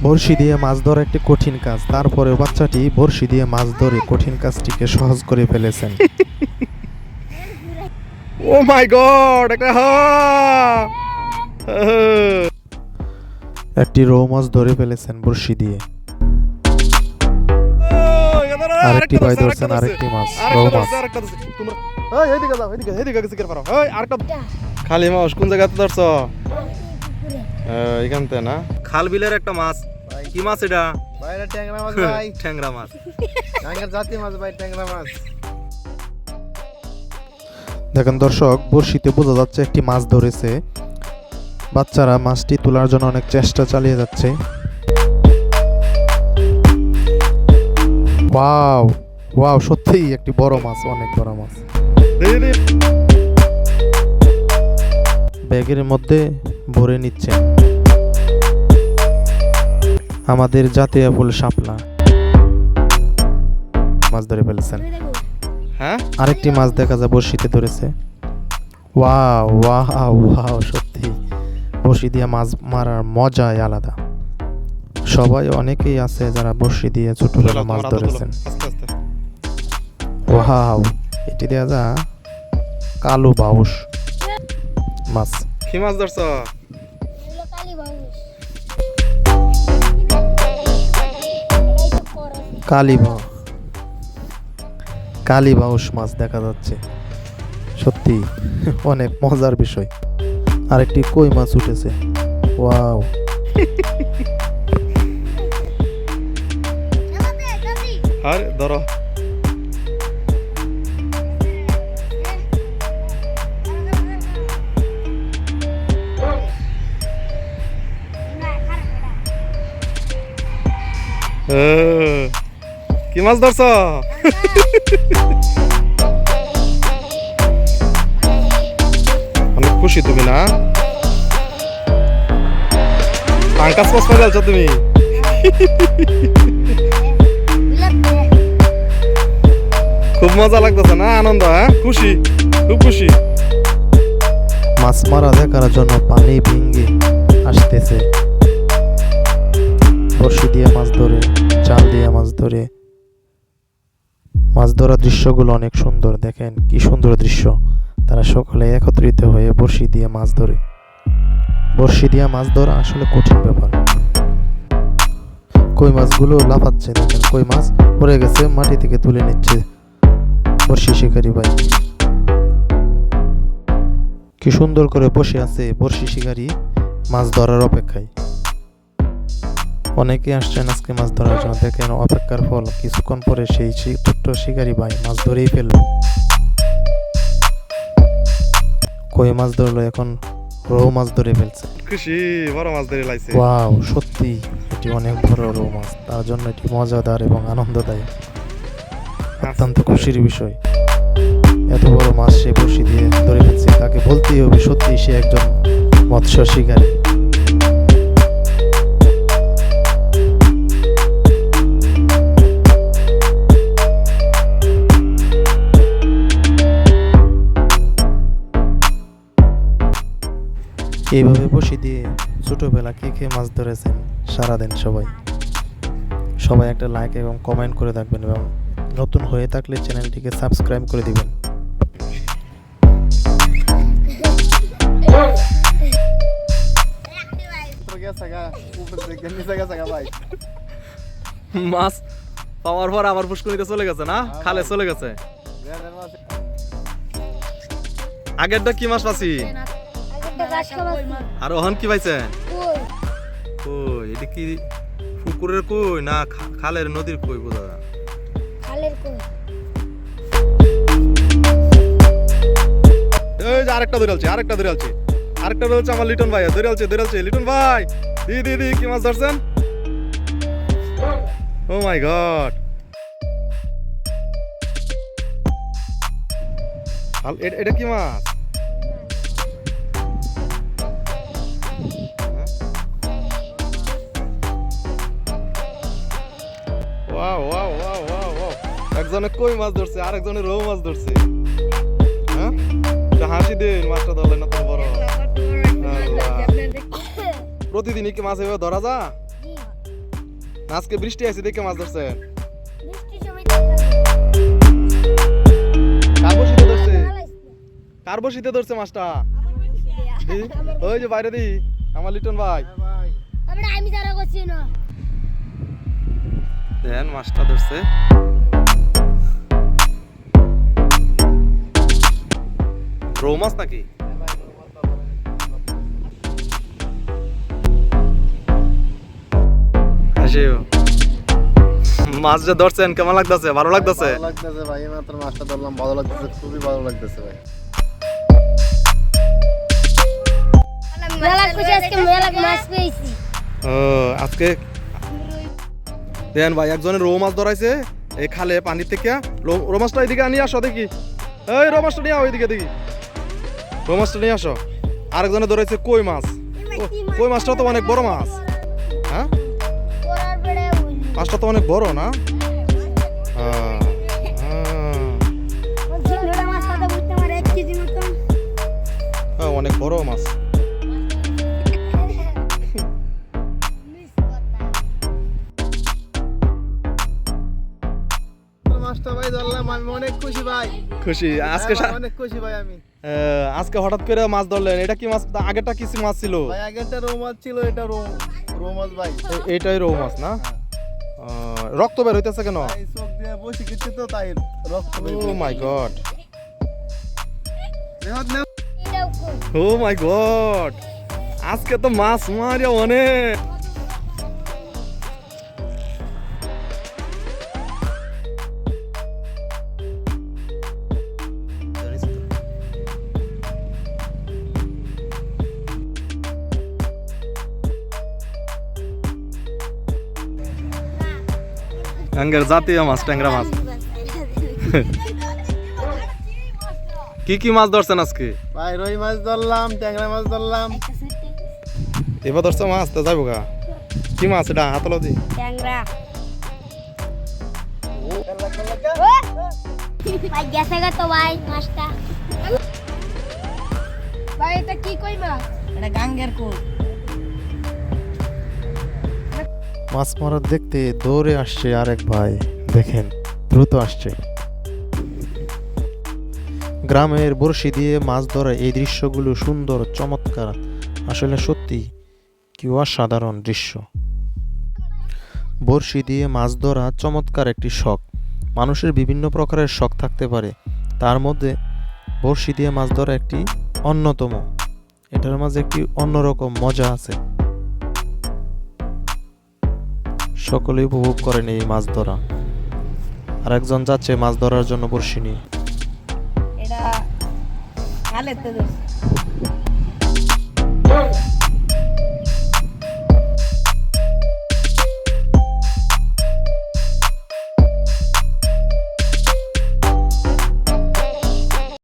বড়শি দিয়ে মাছ ধরা একটি কঠিন কাজ, তারপরে বাচ্চাটি বড়শি দিয়ে মাছ ধরে কঠিন কাজটিকে সহজ করে ফেলেছেন। ও মাই গড, একটা একটি রৌ মাছ ধরে ফেলেছেন বড়শি দিয়ে। আরেকটি ভাই ধরছেন আরেকটি মাছ, রৌ মাছ। খালি মাছ কোন জায়গাতে ধরছ? এখানতে না, খাল বিলের একটা মাছ। কি মাছ এটা? বাইরে ট্যাংরা মাছ ভাই। ট্যাংরা মাছ, ট্যাংরা জাতীয় মাছ ভাই, ট্যাংরা মাছ। দেখেন দর্শক, বড়শিতে বোঝা যাচ্ছে একটি মাছ ধরেছে। বাচ্চারা মাছটি তোলার জন্য অনেক চেষ্টা চালিয়ে যাচ্ছে। ওয়াও ওয়াও, সত্যিই একটি বড় মাছ, অনেক বড় মাছ। ব্যাগের মধ্যে ভরে নিচ্ছে। আমাদের জাতীয় ফুল শাপলা মাছ ধরে ফেলেছেন। হ্যাঁ, আরেকটি মাছ দেখা যায় বড়শিতে ধরেছে। ওয়াও ওয়াও ওয়াও, সত্যি বড়শি দিয়ে মাছ মারার মজাই আলাদা। সবাই অনেকেই আছে যারা বড়শি দিয়ে ছোটবেলা মাছ ধরেছেন। ওয়াও, এটি দেয়া যা কালো বাউস মাছ। কি মাছ ধরছ? কালী বাউস মাছ দেখা যাচ্ছে। সত্যি অনেক মজার বিষয়। আরেকটি কই মাছ উঠেছে। ওয়াও, আরে ধরো। কি মাছ ধরছ? অনেক খুশি তুমি না? পাঙ্কাস মাছ পাইছো তুমি? খুব মজা লাগতেছে না? আনন্দ? হ্যাঁ, খুশি, খুব খুশি। মাছ মারা দেখার জন্য পানি ভেঙে আসতেছে। বড়শি দিয়ে মাছ ধরে, জাল দিয়ে মাছ ধরে। মাছ ধরার দৃশ্যগুলো অনেক সুন্দর। দেখেন কি সুন্দর দৃশ্য। তারা সকলে একত্রিত হয়ে বড়শি দিয়ে মাছ ধরে। বড়শি দিয়ে মাছ ধরা আসলে কঠিন ব্যাপার। কই মাছগুলো লাফাচ্ছে, দেখেন কই মাছ পড়ে গেছে, মাটি থেকে তুলে নিচ্ছে বড়শি শিকারী ভাই। কি সুন্দর করে বসে আছে বড়শি শিকারী মাছ ধরার অপেক্ষায়। অনেকে আসছেন আজকে মাছ ধরার জন্য। দেখেন অপেক্ষার ফল, কিছুক্ষণ পরে সেই ছোট্ট শিকারী ভাই মাছ ধরেই ফেললো। কই মাছ ধরলো, এখন রৌ মাছ ধরে ফেলছে। খুশি, বড় মাছ ধরে লাইছে। ওয়াও, সত্যি এটি অনেক বড় রৌ মাছ, তার জন্য এটি মজাদার এবং আনন্দদায়ক। অত্যন্ত খুশির বিষয়। এত বড় মাছ সে বড়শি দিয়ে ধরে ফেলছে, তাকে বলতেই হবে সত্যি সে একজন মৎস্য শিকারী। এইভাবে বসে দিয়ে ছোটবেলা কে কে মাছ ধরেছেন সারাদিন? সবাই একটা লাইক এবং কমেন্ট করে রাখবেন, এবং নতুন হয়ে থাকলে চ্যানেলটিকে সাবস্ক্রাইব করে দিবেন। মাছ পাওয়ার পর আবার পুষ্করিতে চলে গেছে না? খালে চলে গেছে। আগেরটা কি মাছ পাচ্ছি? আর ওহন কি পাইছে? কই, এটা কি পুকুরের কই না খালের নদীর কই? বোঝা যায় খালের কই। এই যে আরেকটা ধরে আলছে আমার লিটন ভাই। ধরে আলছে লিটন ভাই। দি কি মাছ ধরছেন? ও মাই গড, এটা কি মাছ? একজনে কই মাছ ধরছে, আরেকজনে রৌ মাছ ধরছে। হ্যাঁ, হাসি দিন, মাছটা ধরলেন না তো বড়। প্রতিদিনই কি মাছ এভাবে ধরা যা? আজকে বৃষ্টি আছে দেখে মাছ ধরছেন? কার বসিতে ধরছে? কার বসিতে ধরছে মাছটা? দি, ওই যে বাইরে দি আমার লিটন ভাই ভাই দেন মাছটা ধরছে। রৌ মাছ নাকি? হাসিও মাছ যে ধরছেন কেমন লাগতেছে? ভালো লাগতেছে? ভালো লাগতেছে ভাই, মাত্র মাছটা ধরলাম, ভালো লাগতেছে, খুবই ভালো লাগতেছে ভাই। ও আজকে দেন ভাই একজনের রৌ মাছ ধরাইছে এই খালে পানি থেকে। রৌ মাছটা এদিকে নিয়ে আসো দেখি, এই রৌ মাছটা নিয়ে ওইদিকে দেখি, রৌ মাছটা নিয়ে আসো। আরেকজনে ধরেছে কই মাছ। কই মাছটা তো অনেক বড় মাছ, হ্যাঁ মাছটা তো অনেক বড় না? হ্যাঁ, হ্যাঁ, অনেক বড় মাছ। মাছটা ভাই ধরলাম, আমি অনেক খুশি ভাই। খুশি আজকে হ্যাঁ ভাই, অনেক খুশি ভাই আমি। আজকে হঠাৎ করে মাছ ধরলেন, এটা কি মাছ? আগেরটা কি মাছ ছিল? ভাই আগেরটা রৌ মাছ ছিল, এটা রৌ মাছ ভাই। এইটাই রৌ মাছ না? রক্ত বের হইতেছে কেন? ভাই চোখ দিয়ে বসে গেছে তো, তাই রক্ত বের ও মাই গড, হচ্ছে। ও মাই গড, আজকে তো মাছ মারিয়া অনেক। আঙ্গের জাতীয় মাছ ট্যাংরা মাছ। কি কি মাছ ধরছেন আজকে? ভাই রুই মাছ ধরলাম, ট্যাংরা মাছ ধরলাম। এবার ধরছে মাছ তো যাইব গা। কি মাছ এটা? হাতলো দি। ট্যাংরা। ভাই গেছে গা তো ভাই মাছটা। ভাই এটা কি কই মাছ? এটা গাঙ্গের কই। মাছ মারার দেখতে দৌড়ে আসছে আরেক ভাই, দেখেন দ্রুত আসছে। গ্রামের বড়শি দিয়ে মাছ ধরা এই দৃশ্যগুলো সুন্দর, চমৎকার, আসলে সত্যি কি অসাধারণ দৃশ্য। বড়শি দিয়ে মাছ ধরা চমৎকার একটি শখ। মানুষের বিভিন্ন প্রকারের শখ থাকতে পারে, তার মধ্যে বড়শি দিয়ে মাছ ধরা একটি অন্যতম। এটার মাঝে একটি অন্যরকম মজা আছে। সকলেই উপভোগ করেন এই মাছ ধরা। আরেকজন যাচ্ছে মাছ ধরার জন্য বড়শি নিয়ে। এটা খালেতে ধরছে।